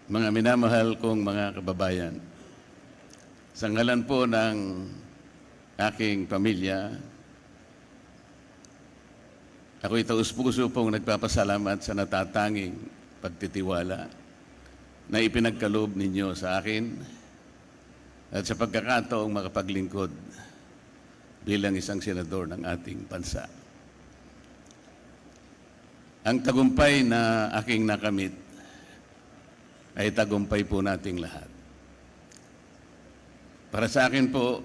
Mga minamahal kong mga kababayan, sa ngalan po ng aking pamilya, ako'y taus-puso pong nagpapasalamat sa natatanging pagtitiwala na ipinagkaloob ninyo sa akin at sa pagkakataong makapaglingkod bilang isang senador ng ating bansa. Ang tagumpay na aking nakamit ay tagumpay po nating lahat. Para sa akin po,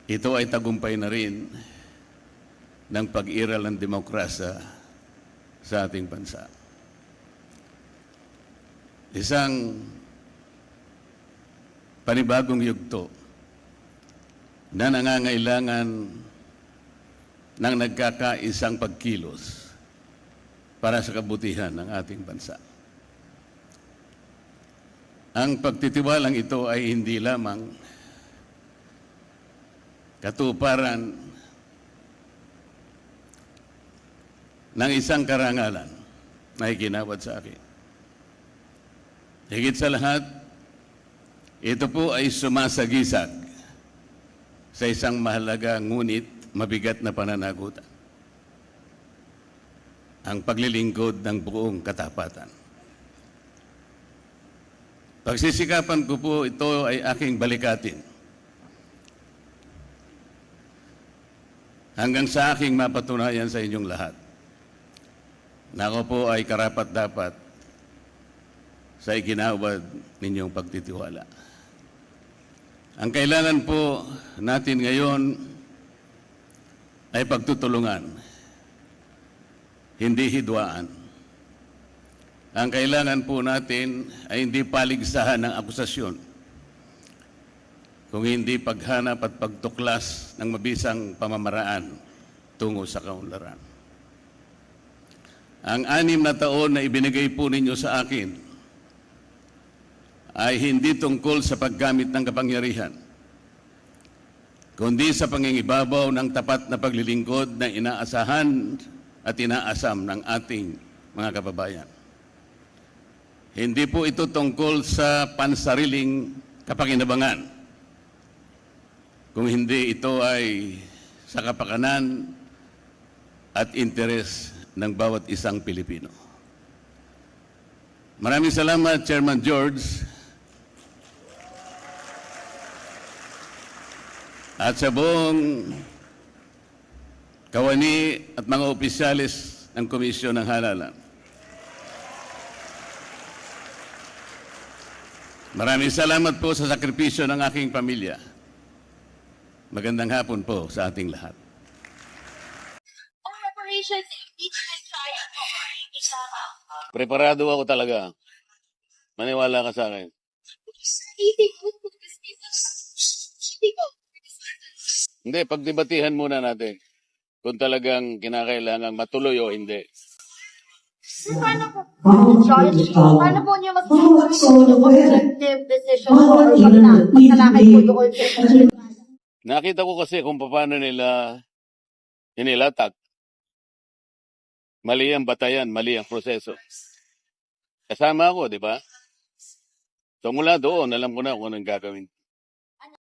ito ay tagumpay na rin ng pag-iral ng demokrasya sa ating bansa. Isang panibagong yugto na nangangailangan ng nagkakaisang pagkilos para sa kabutihan ng ating bansa. Ang pagtitiwalang ito ay hindi lamang katuparan ng isang karangalan na iginawad sa akin. Higit sa lahat, ito po ay sumasagisag sa isang mahalaga ngunit mabigat na pananagutan. Ang paglilingkod ng buong katapatan. Pagsisikapan ko po ito ay aking balikatin hanggang sa aking mapatunayan sa inyong lahat na ako po ay karapat-dapat sa iginawad ninyong pagtitiwala. Ang kailangan po natin ngayon ay pagtutulungan, hindi hidwaan. Ang kailangan po natin ay hindi paligsahan ng akusasyon, kung hindi paghanap at pagtuklas ng mabisang pamamaraan tungo sa kaunlaran. Ang 6 na taon na ibinigay po ninyo sa akin ay hindi tungkol sa paggamit ng kapangyarihan, kundi sa pangingibabaw ng tapat na paglilingkod na inaasahan at inaasam ng ating mga kababayan. Hindi po ito tungkol sa pansariling kapakinabangan, kung hindi ito ay sa kapakanan at interes ng bawat isang Pilipino. Maraming salamat, Chairman George, at sa buong kawani at mga opisyalis ng Komisyon ng Halalan. Maraming salamat po sa sakripisyo ng aking pamilya. Magandang hapon po sa ating lahat. Operation Impeachment Trial isama. Preparado ako talaga. Maniwala ka sa akin. Hindi, pagdebatihan muna natin kung talagang kinakailangan matuloy o hindi. Sir, paano po niyo mag-decision or magkalakay po doon? Nakita ko kasi kung paano nila inilatag. Mali ang batayan, mali ang proseso. Kasama ako, di ba? So mula doon, alam ko na kung anong gagawin.